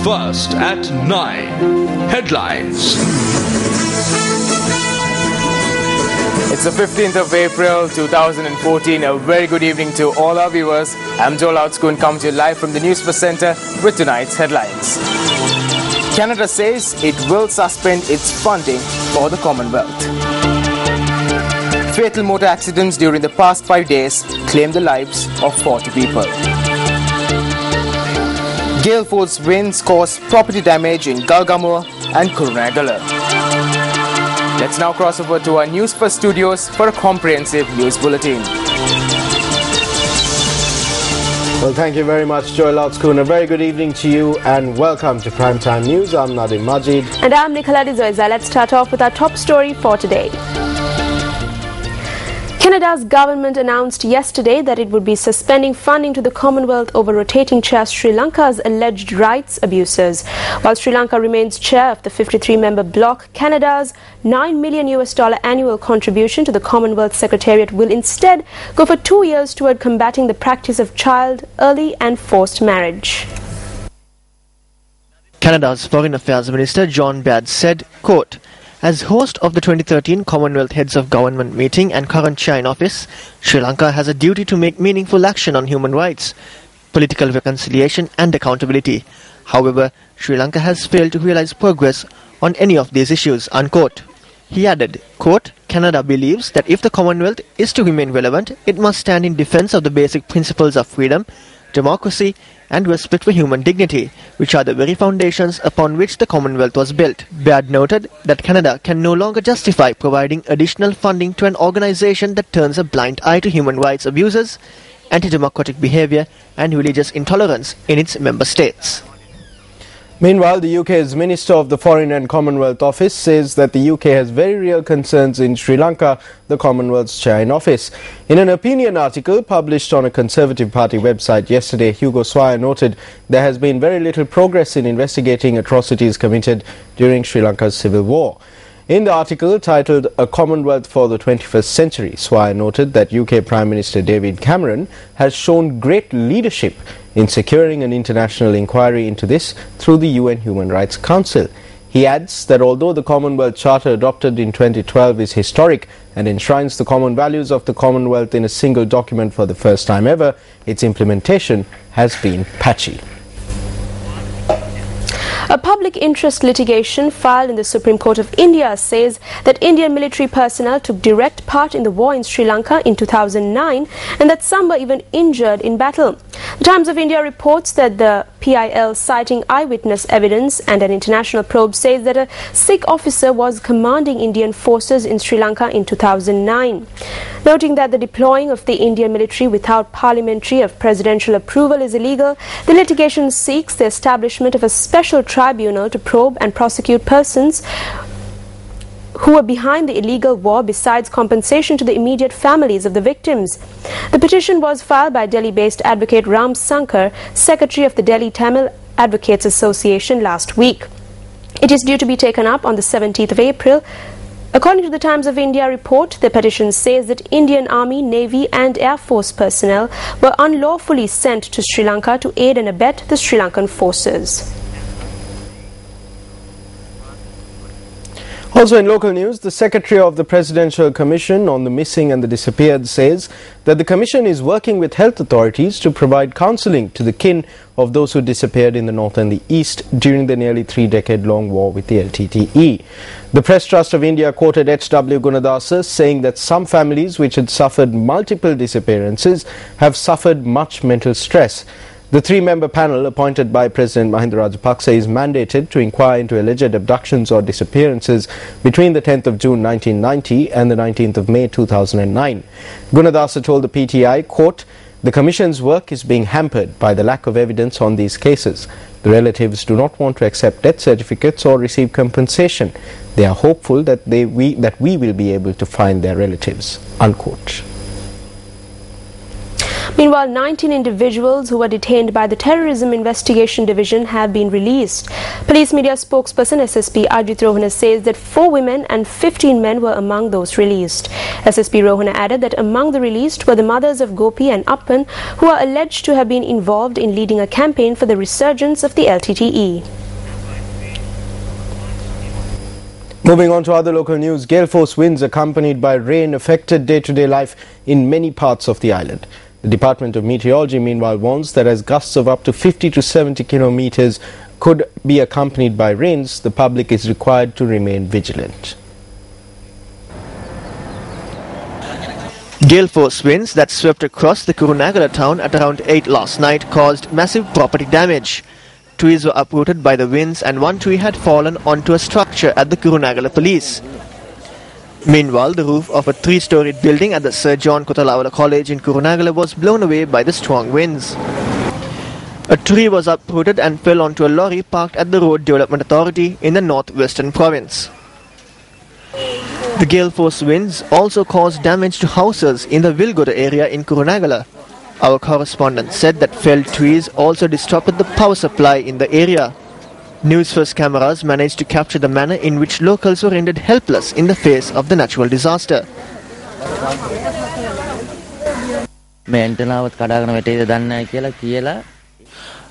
Newsfirst at 9. Headlines. It's the 15th of April 2014. A very good evening to all our viewers. I'm Joel Outskoon, coming to you live from the Newsfirst Centre with tonight's headlines. Canada says it will suspend its funding for the Commonwealth. Fatal motor accidents during the past 5 days claimed the lives of 40 people. Gale force winds caused property damage in Galgamur and Kurunegala. Let's now cross over to our Newsfirst studios for a comprehensive news bulletin. Well, thank you very much, Joel Outskoon. A very good evening to you and welcome to Primetime News. I'm Nadim Majid. And I'm Nicola Dizoiza. Let's start off with our top story for today. Canada's government announced yesterday that it would be suspending funding to the Commonwealth over rotating chair Sri Lanka's alleged rights abuses. While Sri Lanka remains chair of the 53-member bloc, Canada's $9 million annual contribution to the Commonwealth Secretariat will instead go for 2 years toward combating the practice of child, early and forced marriage. Canada's Foreign Affairs Minister John Baird said, quote, "As host of the 2013 Commonwealth Heads of Government meeting and current chair in office, Sri Lanka has a duty to make meaningful action on human rights, political reconciliation and accountability. However, Sri Lanka has failed to realize progress on any of these issues," unquote. He added, quote, "Canada believes that if the Commonwealth is to remain relevant, it must stand in defense of the basic principles of freedom, democracy and respect for human dignity, which are the very foundations upon which the Commonwealth was built." Baird noted that Canada can no longer justify providing additional funding to an organization that turns a blind eye to human rights abuses, anti-democratic behavior and religious intolerance in its member states. Meanwhile, the UK's Minister of the Foreign and Commonwealth Office says that the UK has very real concerns in Sri Lanka, the Commonwealth's chair in office. In an opinion article published on a Conservative Party website yesterday, Hugo Swire noted there has been very little progress in investigating atrocities committed during Sri Lanka's civil war. In the article titled "A Commonwealth for the 21st Century", Swire noted that UK Prime Minister David Cameron has shown great leadership in securing an international inquiry into this through the UN Human Rights Council. He adds that although the Commonwealth Charter adopted in 2012 is historic and enshrines the common values of the Commonwealth in a single document for the first time ever, its implementation has been patchy. A public interest litigation filed in the Supreme Court of India says that Indian military personnel took direct part in the war in Sri Lanka in 2009 and that some were even injured in battle. The Times of India reports that the PIL, citing eyewitness evidence and an international probe, says that a Sikh officer was commanding Indian forces in Sri Lanka in 2009. Noting that the deploying of the Indian military without parliamentary or presidential approval is illegal, the litigation seeks the establishment of a special tribunal to probe and prosecute persons who were behind the illegal war, besides compensation to the immediate families of the victims. The petition was filed by Delhi-based advocate Ram Sankar, secretary of the Delhi Tamil Advocates Association, last week. It is due to be taken up on the 17th of April. According to the Times of India report, the petition says that Indian Army, Navy and Air Force personnel were unlawfully sent to Sri Lanka to aid and abet the Sri Lankan forces. Also in local news, the Secretary of the Presidential Commission on the Missing and the Disappeared says that the Commission is working with health authorities to provide counselling to the kin of those who disappeared in the north and the east during the nearly 3-decade-long war with the LTTE. The Press Trust of India quoted H.W. Gunadasa saying that some families which had suffered multiple disappearances have suffered much mental stress. The 3-member panel appointed by President Mahinda Rajapaksa is mandated to inquire into alleged abductions or disappearances between the 10th of June 1990 and the 19th of May 2009. Gunadasa told the PTI, quote, "The Commission's work is being hampered by the lack of evidence on these cases. The relatives do not want to accept death certificates or receive compensation. They are hopeful that we will be able to find their relatives," unquote. Meanwhile, 19 individuals who were detained by the Terrorism Investigation Division have been released. Police media spokesperson SSP Ajit Rohana says that 4 women and 15 men were among those released. SSP Rohana added that among the released were the mothers of Gopi and Appan, who are alleged to have been involved in leading a campaign for the resurgence of the LTTE. Moving on to other local news, gale force winds accompanied by rain affected day-to-day life in many parts of the island. The Department of Meteorology meanwhile warns that as gusts of up to 50 to 70 kilometers could be accompanied by rains, the public is required to remain vigilant. Gale force winds that swept across the Kurunegala town at around 8 last night caused massive property damage. Trees were uprooted by the winds and one tree had fallen onto a structure at the Kurunegala police. Meanwhile, the roof of a 3-storied building at the Sir John Kotalawala College in Kurunegala was blown away by the strong winds. A tree was uprooted and fell onto a lorry parked at the Road Development Authority in the northwestern province. The gale force winds also caused damage to houses in the Vilgoda area in Kurunegala. Our correspondent said that felled trees also disrupted the power supply in the area. Newsfirst cameras managed to capture the manner in which locals were rendered helpless in the face of the natural disaster.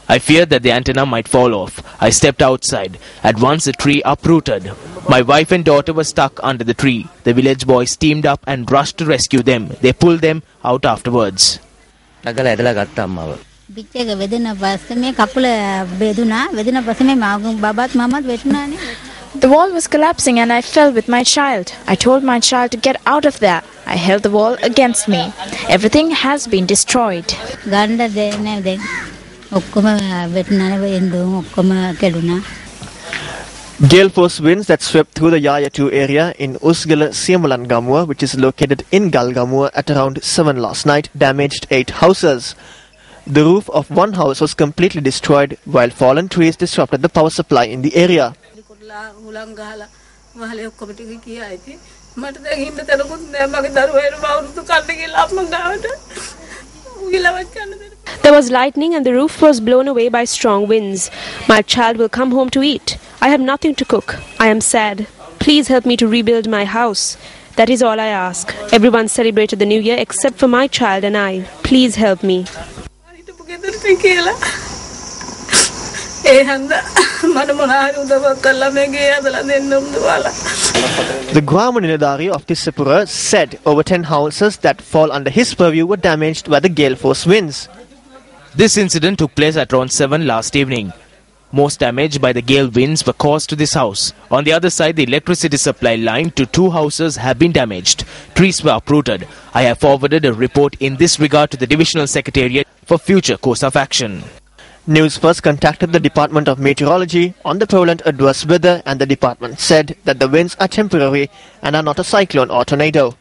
I feared that the antenna might fall off. I stepped outside. At once the tree uprooted. My wife and daughter were stuck under the tree. The village boys teamed up and rushed to rescue them. They pulled them out afterwards. The wall was collapsing and I fell with my child. I told my child to get out of there. I held the wall against me. Everything has been destroyed. Gale force winds that swept through the Yayatu area in Usgala Siamalangamua, which is located in Galgamua at around 7 last night, damaged 8 houses. The roof of one house was completely destroyed, while fallen trees disrupted the power supply in the area. There was lightning and the roof was blown away by strong winds. My child will come home to eat. I have nothing to cook. I am sad. Please help me to rebuild my house. That is all I ask. Everyone celebrated the new year except for my child and I. Please help me. The Guamanidari of Tisapura said over 10 houses that fall under his purview were damaged by the gale force winds. This incident took place at around 7 last evening. Most damage by the gale winds were caused to this house. On the other side, the electricity supply line to 2 houses have been damaged. Trees were uprooted. I have forwarded a report in this regard to the Divisional Secretariat for future course of action. Newsfirst contacted the Department of Meteorology on the prevalent adverse weather, and the department said that the winds are temporary and are not a cyclone or tornado.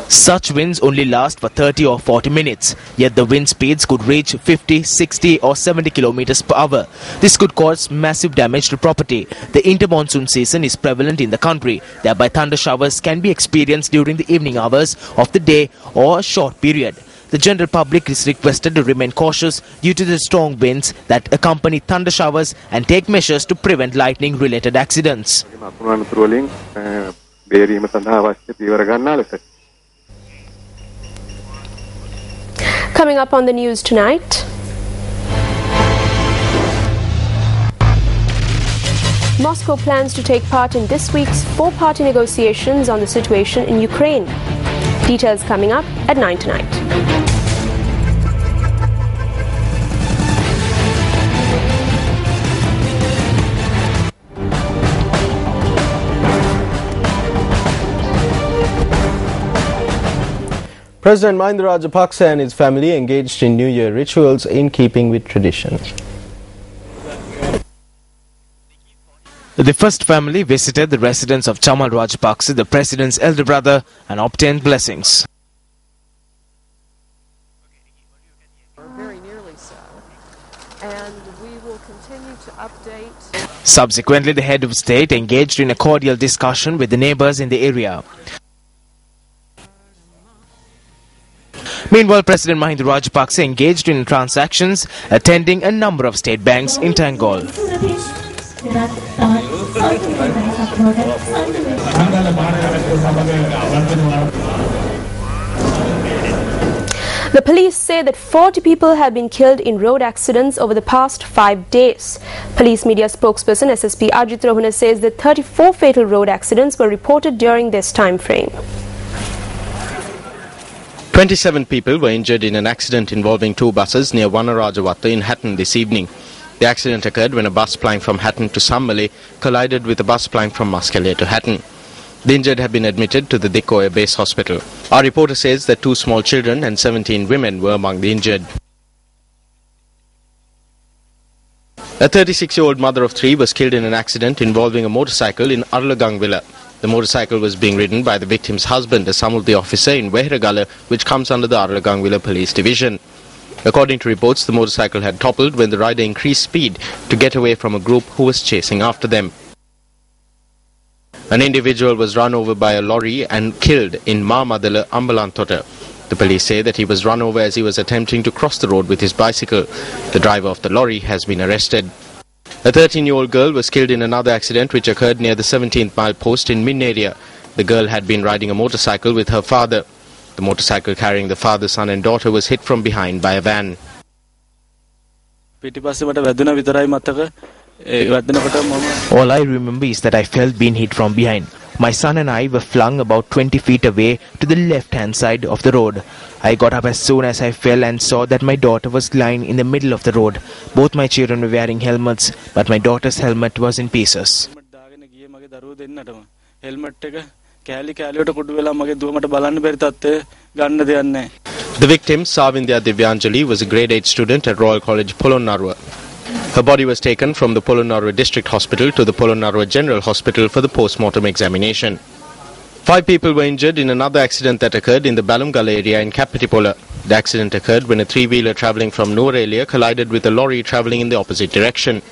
Such winds only last for 30 or 40 minutes, yet the wind speeds could reach 50, 60 or 70 kilometers per hour. This could cause massive damage to property. The inter-monsoon season is prevalent in the country, thereby thunder showers can be experienced during the evening hours of the day or a short period. The general public is requested to remain cautious due to the strong winds that accompany thunder showers and take measures to prevent lightning-related accidents. Coming up on the news tonight, Moscow plans to take part in this week's 4-party negotiations on the situation in Ukraine. Details coming up at 9 tonight. President Mahinda Rajapaksa and his family engaged in New Year rituals in keeping with tradition. The first family visited the residence of Chamal Rajapaksa, the president's elder brother, and obtained blessings. Very nearly so. And we will continue to update Subsequently, the head of state engaged in a cordial discussion with the neighbours in the area. Meanwhile, President Mahinda Rajapaksa engaged in transactions, attending a number of state banks in Tangol. The police say that 40 people have been killed in road accidents over the past 5 days. Police media spokesperson SSP Ajit Rohana says that 34 fatal road accidents were reported during this time frame. 27 people were injured in an accident involving 2 buses near Vanarajawatha in Hatton this evening. The accident occurred when a bus plying from Hatton to Sammale collided with a bus plying from Muscatine to Hatton. The injured have been admitted to the Dikoya Base Hospital. Our reporter says that 2 small children and 17 women were among the injured. A 36-year-old mother of 3 was killed in an accident involving a motorcycle in Arlagangvilla. The motorcycle was being ridden by the victim's husband, a Samulti officer in Wehragala, which comes under the Arlagangvilla Police Division. According to reports, the motorcycle had toppled when the rider increased speed to get away from a group who was chasing after them. An individual was run over by a lorry and killed in Maamadala, Ambalantota. The police say that he was run over as he was attempting to cross the road with his bicycle. The driver of the lorry has been arrested. A 13-year-old girl was killed in another accident which occurred near the 17th mile post in Min area. The girl had been riding a motorcycle with her father. The motorcycle carrying the father, son and daughter was hit from behind by a van. All I remember is that I felt being hit from behind. My son and I were flung about 20 feet away to the left-hand side of the road. I got up as soon as I fell and saw that my daughter was lying in the middle of the road. Both my children were wearing helmets, but my daughter's helmet was in pieces. The victim, Savindya Divyanjali, was a grade 8 student at Royal College Polonnaruwa. Her body was taken from the Polonnaruwa District Hospital to the Polonnaruwa General Hospital for the post-mortem examination. 5 people were injured in another accident that occurred in the Balumgala area in Kapitipola. The accident occurred when a 3-wheeler travelling from Nuwara collided with a lorry travelling in the opposite direction.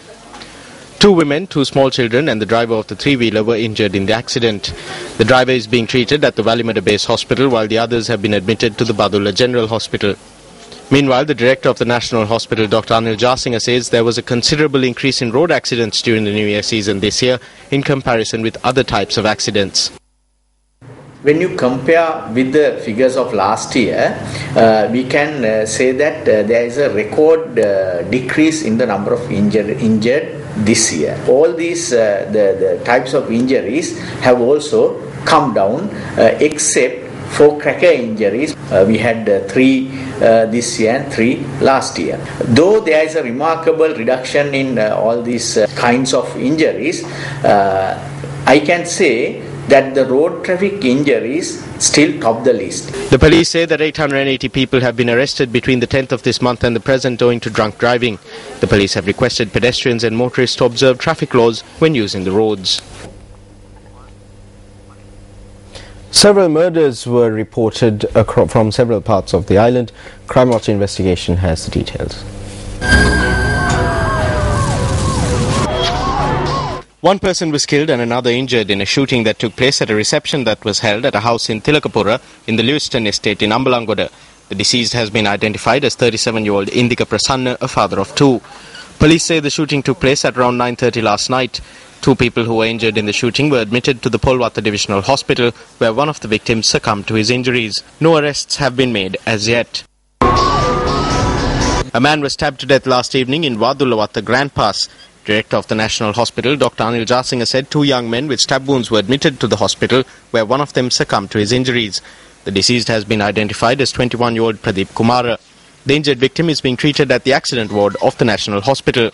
2 women, 2 small children and the driver of the 3-wheeler were injured in the accident. The driver is being treated at the Valimada Base Hospital while the others have been admitted to the Badulla General Hospital. Meanwhile, the director of the National Hospital, Dr. Anil Jasinga, says there was a considerable increase in road accidents during the New Year season this year in comparison with other types of accidents. When you compare with the figures of last year, we can say that there is a record decrease in the number of injured this year. All these the types of injuries have also come down except for cracker injuries. We had 3 this year and 3 last year. Though there is a remarkable reduction in all these kinds of injuries, I can say that the road traffic injuries still top the list. The police say that 880 people have been arrested between the 10th of this month and the present owing to drunk driving. The police have requested pedestrians and motorists to observe traffic laws when using the roads. Several murders were reported from several parts of the island. Crime Watch investigation has the details. 1 person was killed and another injured in a shooting that took place at a reception that was held at a house in Tilakapura in the Lewiston estate in Ambalangoda. The deceased has been identified as 37-year-old Indika Prasanna, a father of 2. Police say the shooting took place at around 9:30 last night. 2 people who were injured in the shooting were admitted to the Polwata Divisional Hospital, where one of the victims succumbed to his injuries. No arrests have been made as yet. A man was stabbed to death last evening in Vadulawatha Grand Pass. Director of the National Hospital, Dr. Anil Jasinga, said 2 young men with stab wounds were admitted to the hospital, where one of them succumbed to his injuries. The deceased has been identified as 21-year-old Pradeep Kumara. The injured victim is being treated at the accident ward of the National Hospital.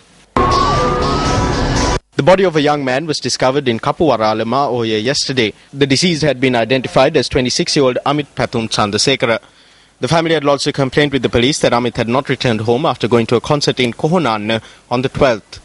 The body of a young man was discovered in Kapuwaralama Oya yesterday. The deceased had been identified as 26-year-old Amit Pathum Chandasekara. The family had lodged a complaint with the police that Amit had not returned home after going to a concert in Kohonan on the 12th.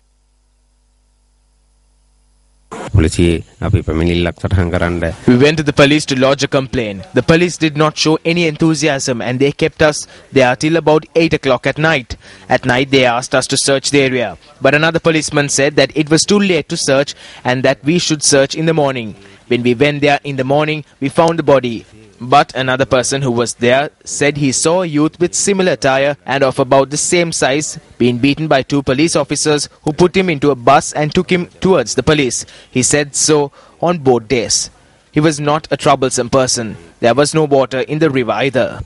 to the police to lodge a complaint. The police did not show any enthusiasm and they kept us there till about 8 o'clock at night. At night they asked us to search the area. But another policeman said that it was too late to search and that we should search in the morning. When we went there in the morning, we found the body. But another person who was there said he saw a youth with similar attire and of about the same size being beaten by 2 police officers who put him into a bus and took him towards the police. He said so on both days. He was not a troublesome person. There was no water in the river either.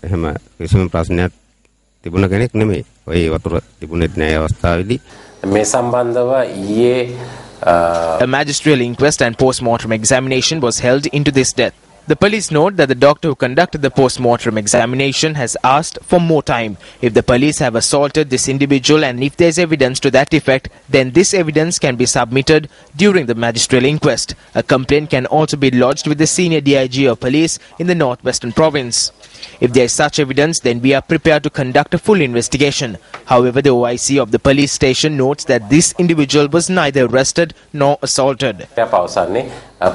A magisterial inquest and post-mortem examination was held into this death. The police note that the doctor who conducted the post-mortem examination has asked for more time. If the police have assaulted this individual and if there is evidence to that effect, then this evidence can be submitted during the magisterial inquest. A complaint can also be lodged with the senior DIG of police in the Northwestern Province. If there is such evidence, then we are prepared to conduct a full investigation. However, the OIC of the police station notes that this individual was neither arrested nor assaulted.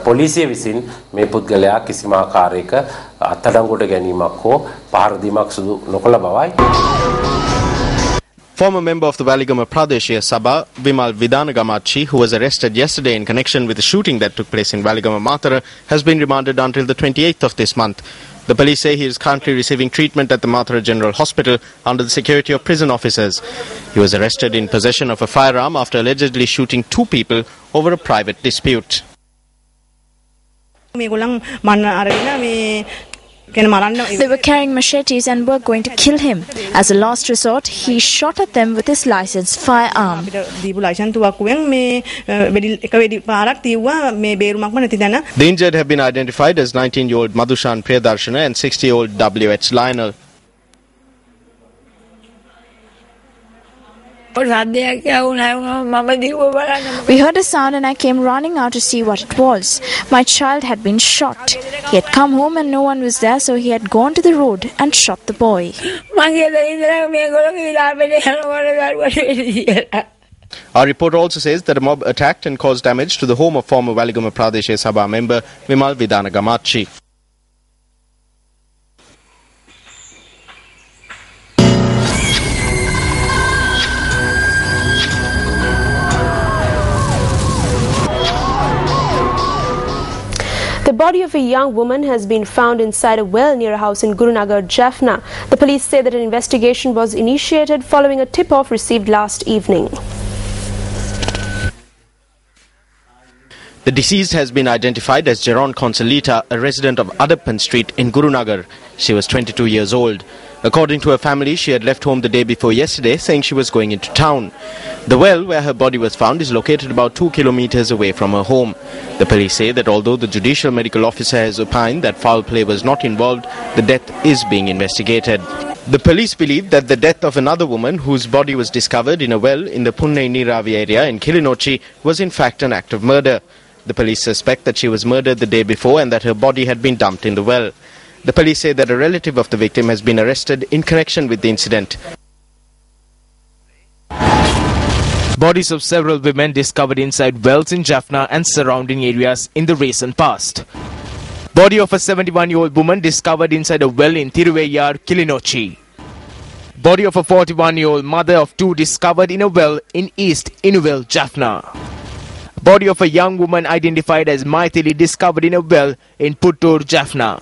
පොලිසිය විසින් මේ පුද්ගලයා කිසිම ආකාරයක අත්අඩංගුවට ගැනීමක් හෝ පහර දීමක් සිදු නොකළ බවයි. Former member of the Waligama Pradeshia Sabha, Vimal Vidanagamachi, who was arrested yesterday in connection with the shooting that took place in Waligama Matara, has been remanded until the 28th of this month. The police say he is currently receiving treatment at the Matara General Hospital under the security of prison officers. He was arrested in possession of a firearm after allegedly shooting 2 people over a private dispute. They were carrying machetes and were going to kill him. As a last resort, he shot at them with his licensed firearm. The injured have been identified as 19-year-old Madhushan Priyadarshana and 60-year-old W.H. Lionel. We heard a sound and I came running out to see what it was. My child had been shot. He had come home and no one was there, so he had gone to the road and shot the boy. Our report also says that a mob attacked and caused damage to the home of former Waligama Pradeshia Sabha member Vimal Vidanagamachi. The body of a young woman has been found inside a well near a house in Gurunagar, Jaffna. The police say that an investigation was initiated following a tip-off received last evening. The deceased has been identified as Jeron Consolita, a resident of Adappan Street in Gurunagar. She was 22 years old. According to her family, she had left home the day before yesterday, saying she was going into town. The well where her body was found is located about 2 kilometers away from her home. The police say that although the judicial medical officer has opined that foul play was not involved, the death is being investigated. The police believe that the death of another woman whose body was discovered in a well in the Punnai Niravi area in Kilinochi was in fact an act of murder. The police suspect that she was murdered the day before and that her body had been dumped in the well. The police say that a relative of the victim has been arrested in connection with the incident. Bodies of several women discovered inside wells in Jaffna and surrounding areas in the recent past. Body of a 71-year-old woman discovered inside a well in Tiruveyar, Kilinochi. Body of a 41-year-old mother of 2 discovered in a well in East Inuvel, Jaffna. Body of a young woman identified as Maithili discovered in a well in Puttur, Jaffna.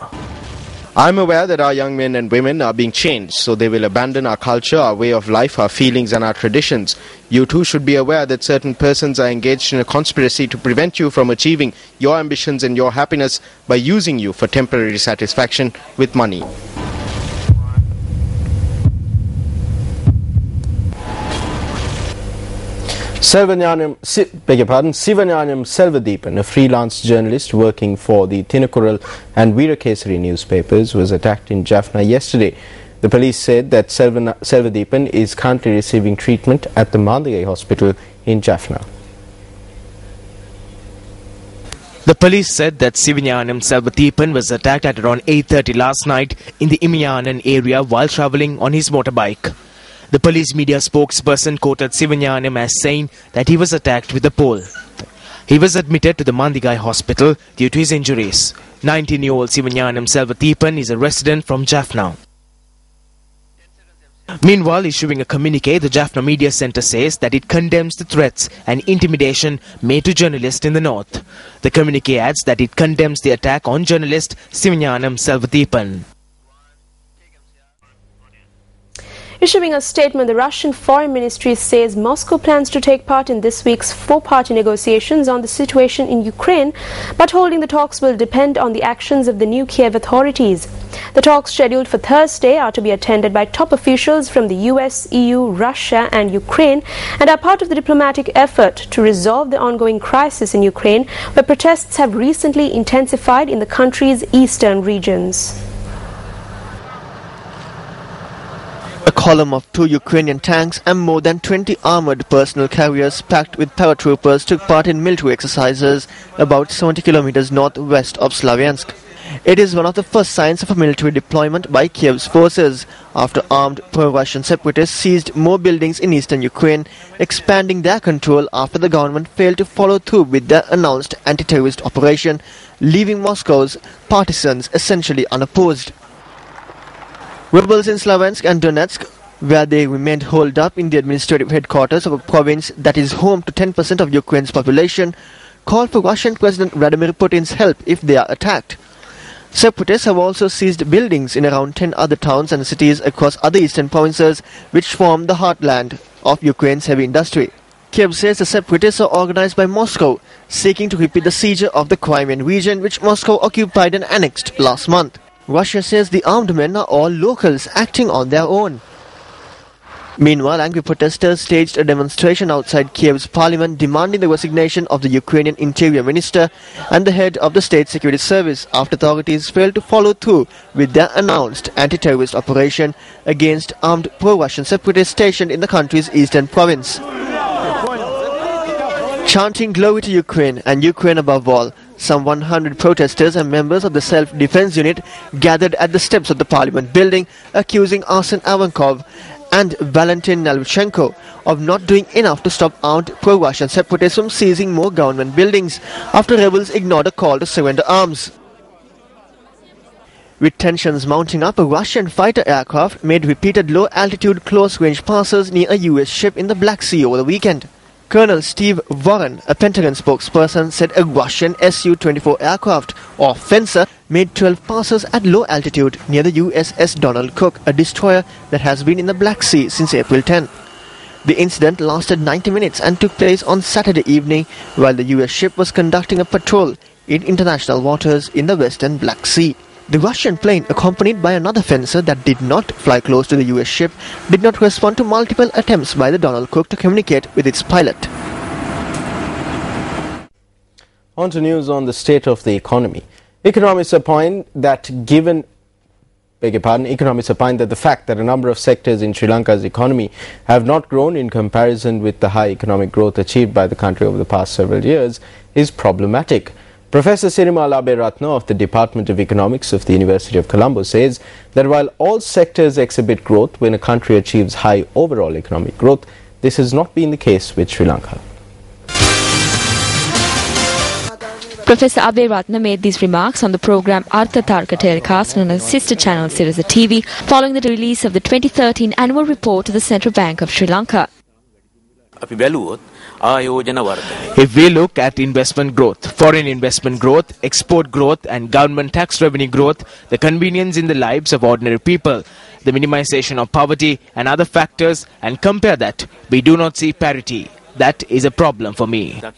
I'm aware that our young men and women are being changed, so they will abandon our culture, our way of life, our feelings and our traditions. You too should be aware that certain persons are engaged in a conspiracy to prevent you from achieving your ambitions and your happiness by using you for temporary satisfaction with money. Sivanyam Selvadeepan, a freelance journalist working for the Tinakural and Veerakesari newspapers, was attacked in Jaffna yesterday. The police said that Selvadeepan is currently receiving treatment at the Mandagai Hospital in Jaffna. The police said that Sivanyanam Selvadeepan was attacked at around 8:30 last night in the Imiyanan area while travelling on his motorbike. The police media spokesperson quoted Sivanyanam as saying that he was attacked with a pole. He was admitted to the Mandigai hospital due to his injuries. 19-year-old Sivanyanam Selvathipan is a resident from Jaffna. Meanwhile, issuing a communique, the Jaffna Media Centre says that it condemns the threats and intimidation made to journalists in the north. The communique adds that it condemns the attack on journalist Sivanyanam Selvathipan. Issuing a statement, the Russian Foreign Ministry says Moscow plans to take part in this week's four-party negotiations on the situation in Ukraine, but holding the talks will depend on the actions of the new Kiev authorities. The talks scheduled for Thursday are to be attended by top officials from the US, EU, Russia and Ukraine and are part of the diplomatic effort to resolve the ongoing crisis in Ukraine, where protests have recently intensified in the country's eastern regions. A column of 2 Ukrainian tanks and more than 20 armoured personal carriers packed with paratroopers took part in military exercises about 70 kilometers northwest of Slavyansk. It is one of the first signs of a military deployment by Kiev's forces after armed pro-Russian separatists seized more buildings in eastern Ukraine, expanding their control after the government failed to follow through with their announced anti-terrorist operation, leaving Moscow's partisans essentially unopposed. Rebels in Slavyansk and Donetsk, where they remained holed up in the administrative headquarters of a province that is home to 10% of Ukraine's population, called for Russian President Vladimir Putin's help if they are attacked. Separatists have also seized buildings in around 10 other towns and cities across other eastern provinces, which form the heartland of Ukraine's heavy industry. Kiev says the separatists are organized by Moscow, seeking to repeat the seizure of the Crimean region, which Moscow occupied and annexed last month. Russia says the armed men are all locals acting on their own. Meanwhile, angry protesters staged a demonstration outside Kiev's parliament demanding the resignation of the Ukrainian interior minister and the head of the state security service after authorities failed to follow through with their announced anti-terrorist operation against armed pro-Russian separatists stationed in the country's eastern province. Chanting "Glory to Ukraine" and "Ukraine above all," some 100 protesters and members of the self-defense unit gathered at the steps of the parliament building, accusing Arsen Avankov and Valentin Nalvchenko of not doing enough to stop armed pro-Russian separatists from seizing more government buildings after rebels ignored a call to surrender arms. With tensions mounting up, a Russian fighter aircraft made repeated low-altitude close-range passes near a US ship in the Black Sea over the weekend. Colonel Steve Warren, a Pentagon spokesperson, said a Russian Su-24 aircraft, or Fencer, made 12 passes at low altitude near the USS Donald Cook, a destroyer that has been in the Black Sea since April 10. The incident lasted 90 minutes and took place on Saturday evening while the US ship was conducting a patrol in international waters in the western Black Sea. The Russian plane, accompanied by another Fencer that did not fly close to the US ship, did not respond to multiple attempts by the Donald Cook to communicate with its pilot. On to news on the state of the economy. Economists opine that the fact that a number of sectors in Sri Lanka's economy have not grown in comparison with the high economic growth achieved by the country over the past several years is problematic. Professor Sirimal Aberatna of the Department of Economics of the University of Colombo says that while all sectors exhibit growth when a country achieves high overall economic growth, this has not been the case with Sri Lanka. Professor Aberatna made these remarks on the program Artha Tarka telecast on a sister channel Sirasa TV following the release of the 2013 annual report of the Central Bank of Sri Lanka. If we look at investment growth, foreign investment growth, export growth and government tax revenue growth, the convenience in the lives of ordinary people, the minimization of poverty and other factors, and compare that, we do not see parity. That is a problem for me. Professor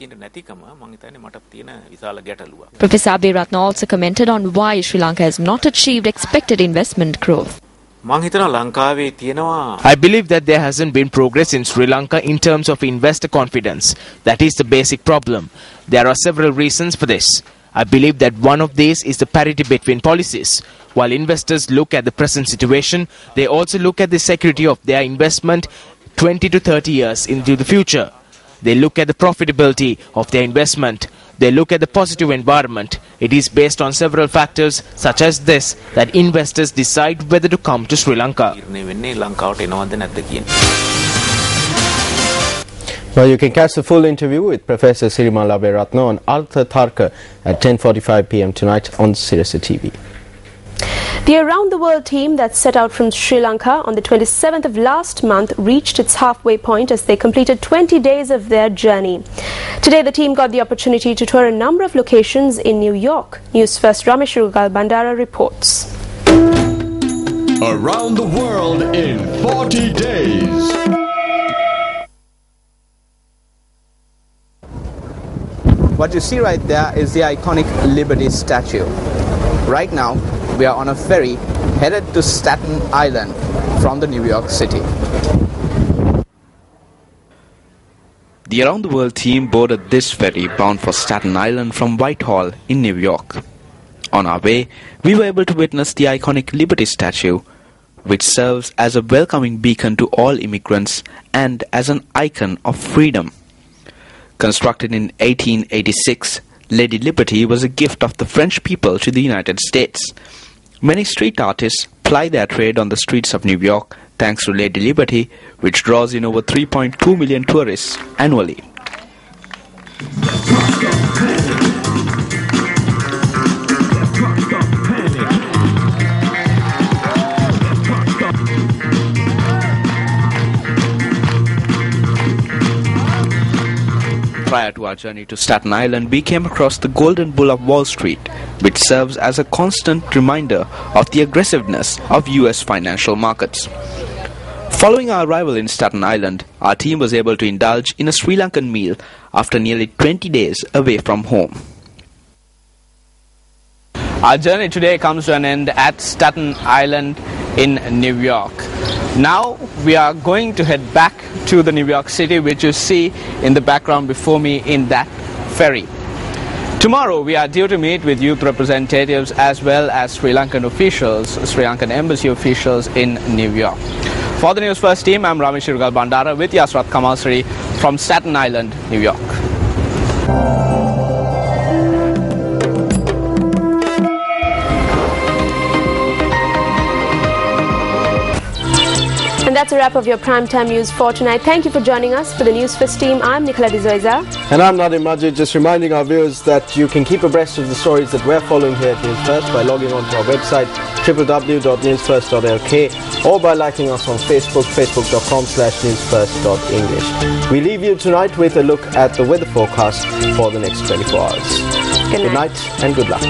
Aberatna also commented on why Sri Lanka has not achieved expected investment growth. I believe that there hasn't been progress in Sri Lanka in terms of investor confidence. That is the basic problem. There are several reasons for this. I believe that one of these is the parity between policies. While investors look at the present situation, they also look at the security of their investment 20 to 30 years into the future. They look at the profitability of their investment. They look at the positive environment. It is based on several factors such as this that investors decide whether to come to Sri Lanka. Well, you can catch the full interview with Professor Sirimal Aberatna on Artha Tharka at 10:45 p.m. tonight on Sirasa TV. The around-the-world team that set out from Sri Lanka on the 27th of last month reached its halfway point as they completed 20 days of their journey. Today, the team got the opportunity to tour a number of locations in New York. Newsfirst Ramesh Rugal Bandara reports. Around the world in 40 days. What you see right there is the iconic Liberty statue. Right now, we are on a ferry headed to Staten Island from the New York City. The Around the World team boarded this ferry bound for Staten Island from Whitehall in New York. On our way, we were able to witness the iconic Liberty statue, which serves as a welcoming beacon to all immigrants and as an icon of freedom. Constructed in 1886, Lady Liberty was a gift of the French people to the United States. Many street artists ply their trade on the streets of New York thanks to Lady Liberty, which draws in over 3.2 million tourists annually. Prior to our journey to Staten Island, we came across the Golden Bull of Wall Street, which serves as a constant reminder of the aggressiveness of US financial markets. Following our arrival in Staten Island, our team was able to indulge in a Sri Lankan meal after nearly 20 days away from home. Our journey today comes to an end at Staten Island in New York. Now we are going to head back to the New York City, which you see in the background before me in that ferry. Tomorrow we are due to meet with youth representatives as well as Sri Lankan officials, Sri Lankan embassy officials in New York. For the Newsfirst team, I'm Ramesh Rugal Bandara with Yasrat Kamalsari from Staten Island, New York. And that's a wrap of your primetime news for tonight. Thank you for joining us. For the Newsfirst team, I'm Nicola Dizoiza. And I'm Nadim Majid, just reminding our viewers that you can keep abreast of the stories that we're following here at Newsfirst by logging on to our website www.newsfirst.lk or by liking us on Facebook, facebook.com/newsfirst.english. We leave you tonight with a look at the weather forecast for the next 24 hours. Good night and good luck.